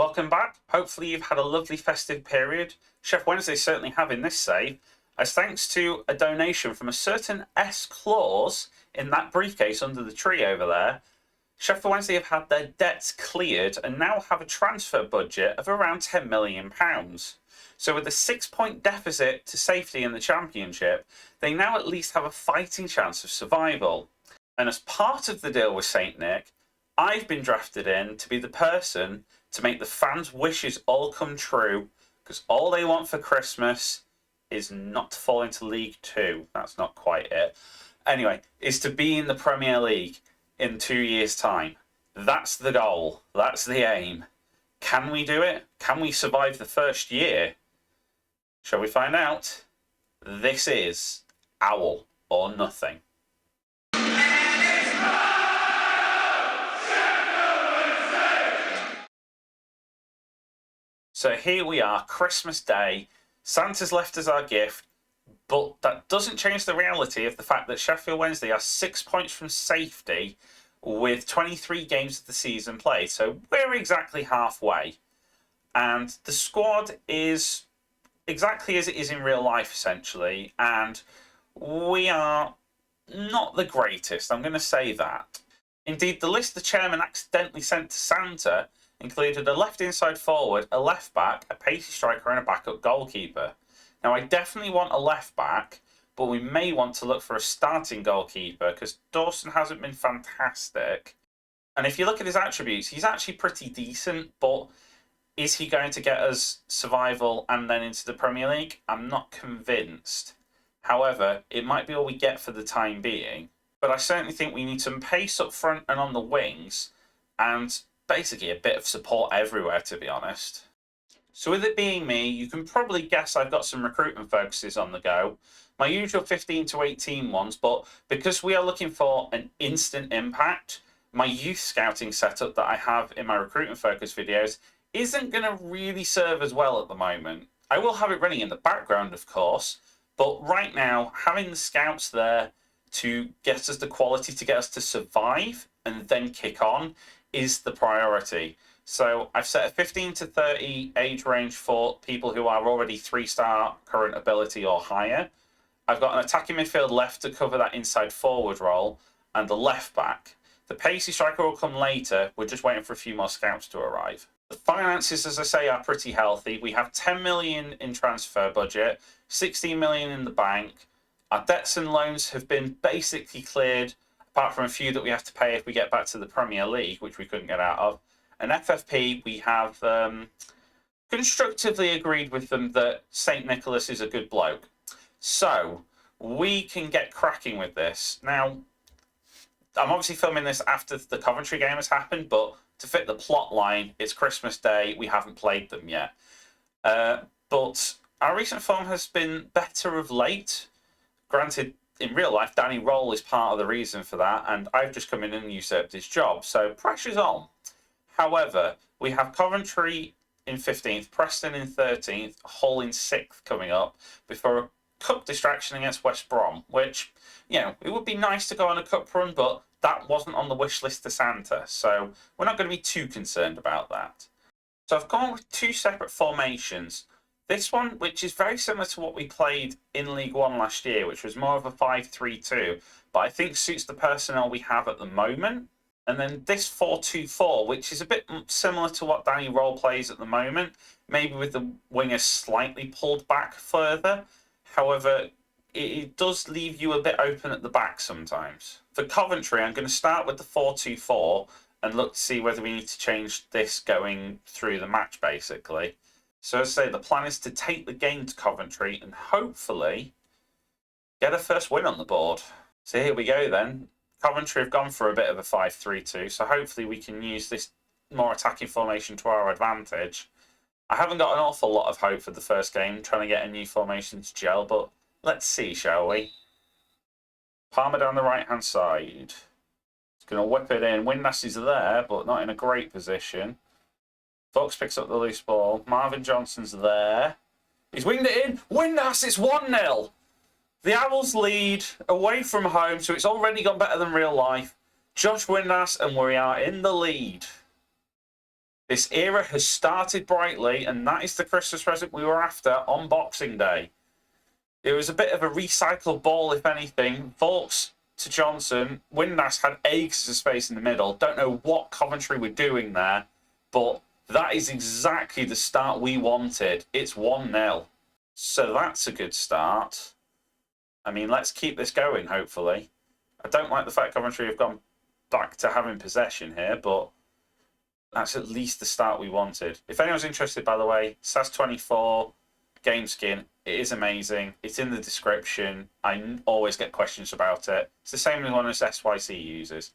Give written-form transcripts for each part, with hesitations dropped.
Welcome back. Hopefully you've had a lovely festive period. Chef Wednesday certainly have in this save, as thanks to a donation from a certain S clause in that briefcase under the tree over there, Sheffield Wednesday have had their debts cleared and now have a transfer budget of around £10 million. So with a 6-point deficit to safety in the Championship, they now at least have a fighting chance of survival. And as part of the deal with St Nick, I've been drafted in to be the person to make the fans' wishes all come true, because all they want for Christmas is not to fall into League 2. That's not quite it. Anyway, is to be in the Premier League in 2 years' time. That's the goal. That's the aim. Can we do it? Can we survive the first year? Shall we find out? This is Owl or Nothing. So here we are, Christmas Day. Santa's left us our gift, but that doesn't change the reality of the fact that Sheffield Wednesday are 6 points from safety with 23 games of the season played. So we're exactly halfway. And the squad is exactly as it is in real life, essentially. And we are not the greatest, I'm going to say that. Indeed, the list the chairman accidentally sent to Santa included a left inside forward, a left back, a pacey striker and a backup goalkeeper. Now I definitely want a left back, but we may want to look for a starting goalkeeper because Dawson hasn't been fantastic. And if you look at his attributes, he's actually pretty decent, but is he going to get us survival and then into the Premier League? I'm not convinced. However, it might be all we get for the time being, but I certainly think we need some pace up front and on the wings, and basically a bit of support everywhere, to be honest. So with it being me, you can probably guess I've got some recruitment focuses on the go. My usual 15 to 18 ones, but because we are looking for an instant impact, my youth scouting setup that I have in my recruitment focus videos isn't going to really serve as well at the moment. I will have it running in the background, of course, but right now, having the scouts there to get us the quality to get us to survive and then kick on is the priority. So I've set a 15 to 30 age range for people who are already 3-star current ability or higher. I've got an attacking midfield left to cover that inside forward role and the left back. The pacey striker will come later. We're just waiting for a few more scouts to arrive. The finances, as I say, are pretty healthy. We have 10 million in transfer budget, 16 million in the bank. Our debts and loans have been basically cleared, apart from a few that we have to pay if we get back to the Premier League, which we couldn't get out of. And FFP, we have constructively agreed with them that St Nicholas is a good bloke. So we can get cracking with this. Now, I'm obviously filming this after the Coventry game has happened, but to fit the plot line, it's Christmas Day. We haven't played them yet. But our recent form has been better of late. Granted, in real life, Ironowl is part of the reason for that, and I've just come in and usurped his job, so pressure's on. However, we have Coventry in 15th, Preston in 13th, Hull in 6th coming up before a cup distraction against West Brom, which, you know, it would be nice to go on a cup run, but that wasn't on the wish list to Santa, so we're not going to be too concerned about that. So I've gone with two separate formations. This one, which is very similar to what we played in League One last year, which was more of a 5-3-2, but I think suits the personnel we have at the moment. And then this 4-2-4, which is a bit similar to what Ironowl plays at the moment, maybe with the wingers slightly pulled back further. However, it does leave you a bit open at the back sometimes. For Coventry, I'm going to start with the 4-2-4 and look to see whether we need to change this going through the match, basically. So as I say, the plan is to take the game to Coventry and hopefully get a first win on the board. So here we go then. Coventry have gone for a bit of a 5-3-2, so hopefully we can use this more attacking formation to our advantage. I haven't got an awful lot of hope for the first game, trying to get a new formation to gel, but let's see, shall we? Palmer down the right-hand side. It's going to whip it in. Windass is there, but not in a great position. Fox picks up the loose ball. Marvin Johnson's there. He's winged it in. Windass, it's 1-0. The Owls lead away from home, so it's already gone better than real life. Josh Windass, and we are in the lead. This era has started brightly, and that is the Christmas present we were after on Boxing Day. It was a bit of a recycled ball, if anything. Vaux to Johnson. Windass had acres of space in the middle. Don't know what Coventry were doing there, but that is exactly the start we wanted. It's 1-0. So that's a good start. I mean, let's keep this going, hopefully. I don't like the fact Coventry have gone back to having possession here, but that's at least the start we wanted. If anyone's interested, by the way, SAS24 game skin, it is amazing. It's in the description. I always get questions about it. It's the same as one as SYC uses.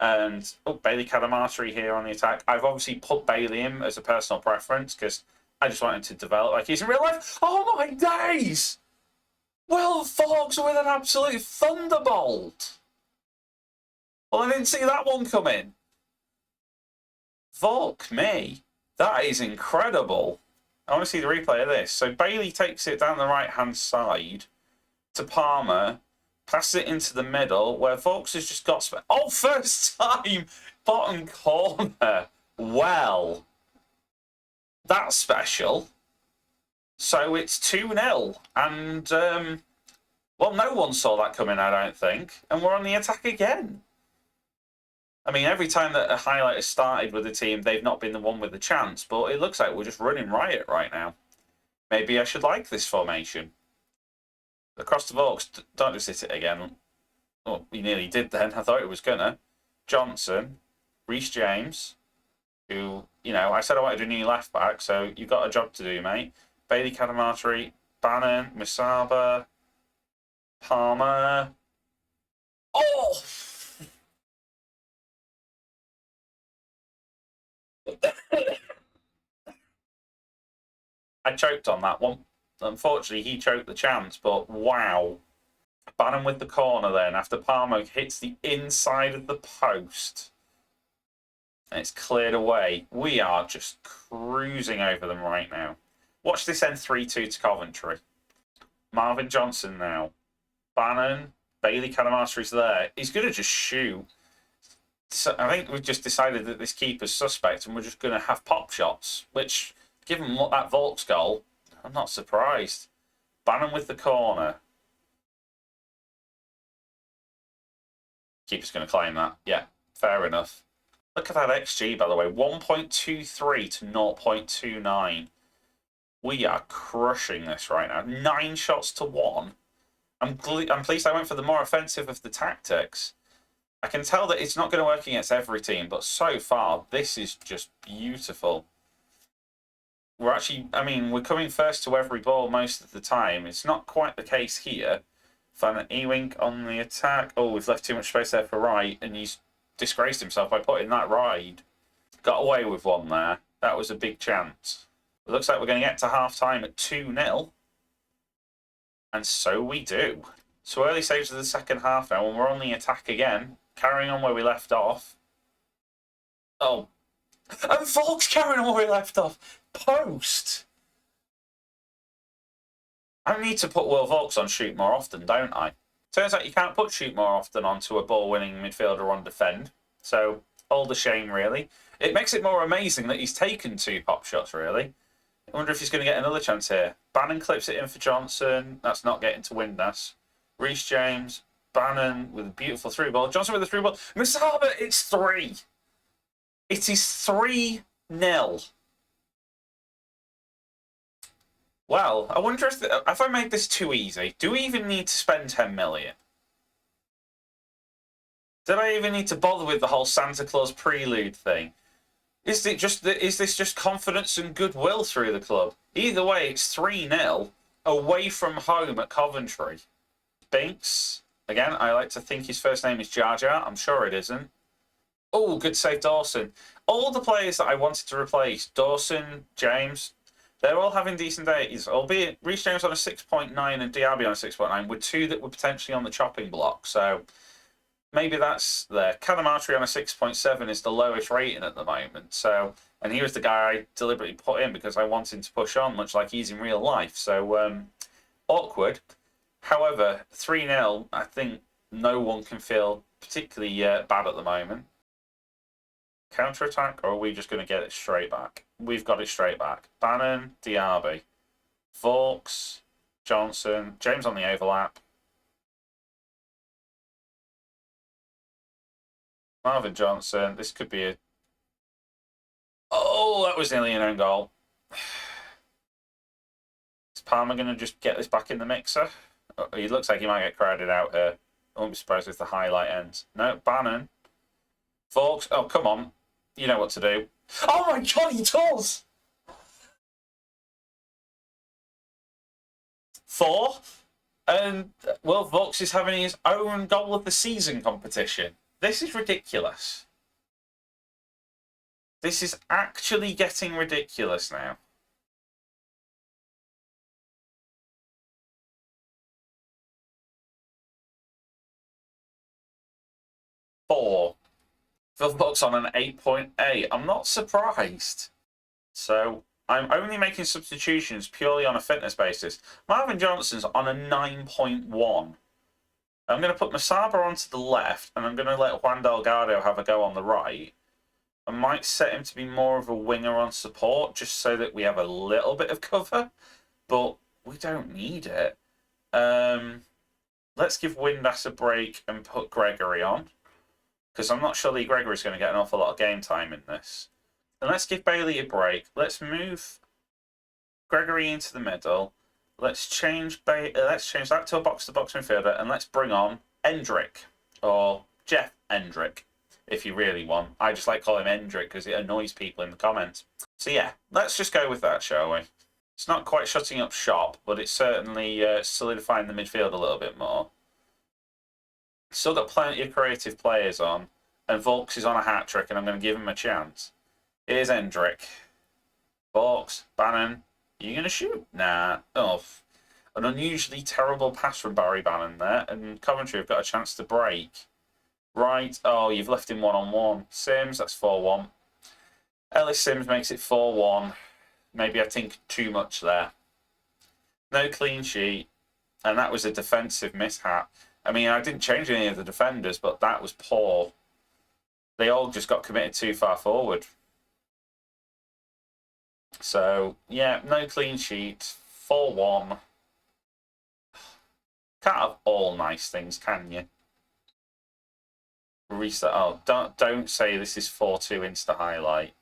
And Bailey Cadamarteri here on the attack. I've obviously put Bailey in as a personal preference because I just want him to develop like he's in real life. Oh my days! Will Vaux with an absolute thunderbolt. Well, I didn't see that one coming. Fuck me. That is incredible. I want to see the replay of this. So Bailey takes it down the right-hand side to Palmer, passes it into the middle, where Vaux has just got... Oh, first time! Bottom corner. Well, that's special. So it's 2-0. And, well, no one saw that coming, I don't think. And we're on the attack again. I mean, every time that a highlight has started with a team, they've not been the one with the chance, but it looks like we're just running riot right now. Maybe I should like this formation. Across the Vaux, don't just hit it again. Oh, we nearly did then. I thought it was gonna. Johnson, Reece James, who, you know, I said I wanted a new left back, so you've got a job to do, mate. Bailey Cadamarteri, Bannon, Misaba, Palmer. Oh! I choked on that one. Unfortunately, he choked the chance, but wow. Bannon with the corner then after Palmer hits the inside of the post. And it's cleared away. We are just cruising over them right now. Watch this end 3-2 to Coventry. Marvin Johnson now. Bannon, Bailey Cadamarteri's there. He's going to just shoot. So I think we've just decided that this keeper's suspect and we're just going to have pop shots, which, given what that Vaux goal, I'm not surprised. Bannon with the corner. Keeper's going to claim that. Yeah, fair enough. Look at that XG, by the way. 1.23 to 0.29. We are crushing this right now. 9 shots to 1. I'm pleased I went for the more offensive of the tactics. I can tell that it's not going to work against every team, but so far, this is just beautiful. We're actually, I mean, we're coming first to every ball most of the time. It's not quite the case here. Van Ewink on the attack. Oh, we've left too much space there for Wright, and he's disgraced himself by putting that wide. Got away with one there. That was a big chance. It looks like we're going to get to half-time at 2-0. And so we do. So early stages of the second half now, and we're on the attack again. Carrying on where we left off. Oh. And Vaux carrying on where we left off. Post. I need to put Will Vaux on shoot more often, don't I? Turns out you can't put shoot more often onto a ball-winning midfielder on defend. So, all the shame, really. It makes it more amazing that he's taken 2 pop shots, really. I wonder if he's going to get another chance here. Bannon clips it in for Johnson. That's not getting to Windass. Reece James. Bannon with a beautiful through ball. Johnson with a through ball. Misaba, it's 3. It is 3-0. Well, I wonder if I make this too easy, do we even need to spend 10 million? Did I even need to bother with the whole Santa Claus prelude thing? Is this just confidence and goodwill through the club? Either way, it's 3-0 away from home at Coventry. Binks. Again, I like to think his first name is Jar Jar. I'm sure it isn't. Oh, good save, Dawson. All the players that I wanted to replace, Dawson, James, they're all having decent days, albeit Reece James on a 6.9 and Diaby on a 6.9, with 2 that were potentially on the chopping block. So maybe that's there. Cadamarteri on a 6.7 is the lowest rating at the moment. So, and he was the guy I deliberately put in because I wanted him to push on, much like he's in real life. So awkward. However, 3-0, I think no one can feel particularly bad at the moment. Counter-attack, or are we just going to get it straight back? We've got it straight back. Bannon, Diaby. Vaux, Johnson, James on the overlap. Marvin Johnson. This could be a... Oh, that was nearly an own goal. Is Palmer going to just get this back in the mixer? Oh, he looks like he might get crowded out here. I won't be surprised if the highlight ends. No, Bannon. Vaux. Oh, come on. You know what to do. Oh my God, he does! 4. And, well, Vaux is having his own goal of the season competition. This is ridiculous. This is actually getting ridiculous now. Phil Vaux on an 8.8. I'm not surprised. So I'm only making substitutions purely on a fitness basis. Marvin Johnson's on a 9.1. I'm going to put Masaba onto the left, and I'm going to let Juan Delgado have a go on the right. I might set him to be more of a winger on support, just so that we have a little bit of cover, but we don't need it. Let's give Windass a break and put Gregory on, because I'm not sure Lee Gregory's going to get an awful lot of game time in this. And let's give Bailey a break. Let's move Gregory into the middle. Let's change that to a box-to-box midfielder, and let's bring on Endrick, or Jeff Endrick, if you really want. I just like calling him Endrick because it annoys people in the comments. So yeah, let's just go with that, shall we? It's not quite shutting up shop, but it's certainly solidifying the midfield a little bit more. Still got plenty of creative players on, and Vaux is on a hat-trick, and I'm going to give him a chance. Here's Endrick. Vaux, Bannon. Are you going to shoot? Nah. Oh, an unusually terrible pass from Barry Bannon there, and Coventry have got a chance to break. Right. Oh, you've left him one-on-one. Sims, that's 4-1. Ellis Sims makes it 4-1. Maybe I think too much there. No clean sheet, and that was a defensive mishap. I mean, I didn't change any of the defenders, but that was poor. They all just got committed too far forward. So, yeah, no clean sheet. 4-1. Can't have all nice things, can you? Reset. Oh, don't say this is 4-2 insta highlight.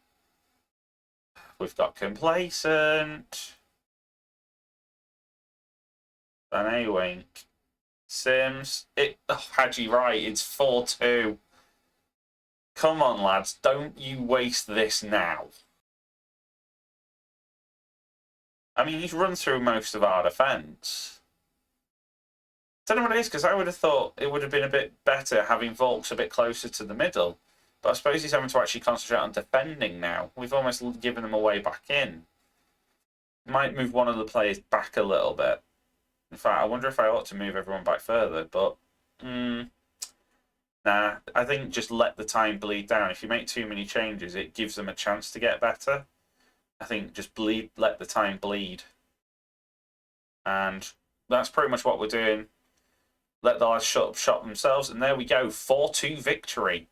We've got complacent. Then A-Wink. Sims. Hadji right, it's 4-2. Come on, lads. Don't you waste this now. I mean, he's run through most of our defence. I don't know what it is, because I would have thought it would have been a bit better having Vaux a bit closer to the middle. But I suppose he's having to actually concentrate on defending now. We've almost given him a way back in. Might move one of the players back a little bit. In fact, I wonder if I ought to move everyone back further, but... Nah, I think just let the time bleed down. If you make too many changes, it gives them a chance to get better. I think just let the time bleed. And that's pretty much what we're doing. Let the lads shut up shop themselves, and there we go, 4-2 victory.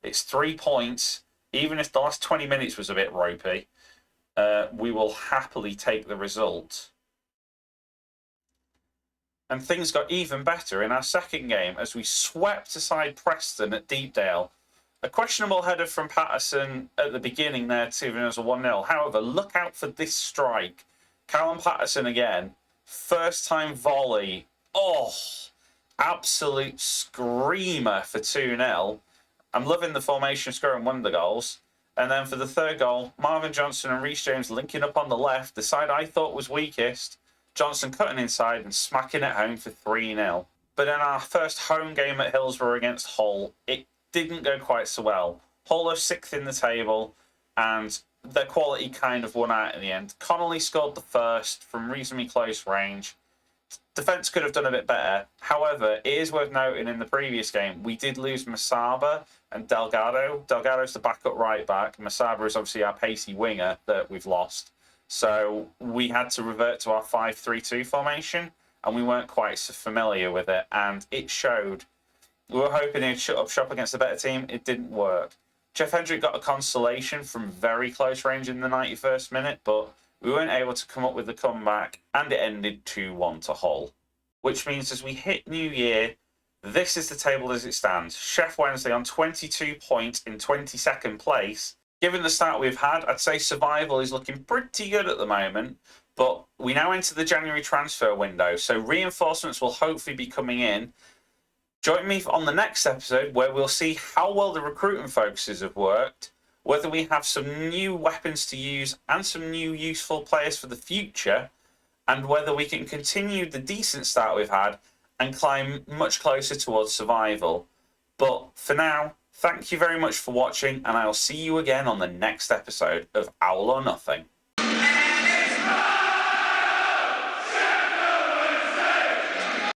It's 3 points. Even if the last 20 minutes was a bit ropey, we will happily take the result. And things got even better in our second game as we swept aside Preston at Deepdale. A questionable header from Patterson at the beginning there, even as a 1-0. However, look out for this strike. Callum Patterson again. First time volley. Oh, absolute screamer for 2-0. I'm loving the formation scoring one of the goals. And then for the third goal, Marvin Johnson and Reece James linking up on the left, the side I thought was weakest. Johnson cutting inside and smacking it home for 3-0. But in our first home game at Hillsborough against Hull, it didn't go quite so well. Hull are 6th in the table, and their quality kind of won out in the end. Connolly scored the first from reasonably close range. Defence could have done a bit better. However, it is worth noting in the previous game, we did lose Masaba and Delgado. Delgado's the backup right back. Masaba is obviously our pacey winger that we've lost. So we had to revert to our 5-3-2 formation, and we weren't quite so familiar with it, and it showed. We were hoping he'd shut up shop against a better team. It didn't work. Jeff Hendrick got a consolation from very close range in the 91st minute, but we weren't able to come up with the comeback, and it ended 2-1 to Hull. Which means as we hit New Year, this is the table as it stands. Sheff Wednesday on 22 points in 22nd place. Given the start we've had, I'd say survival is looking pretty good at the moment, but we now enter the January transfer window, so reinforcements will hopefully be coming in. Join me on the next episode where we'll see how well the recruitment focuses have worked, whether we have some new weapons to use and some new useful players for the future, and whether we can continue the decent start we've had and climb much closer towards survival. But for now, thank you very much for watching, and I'll see you again on the next episode of Owl or Nothing.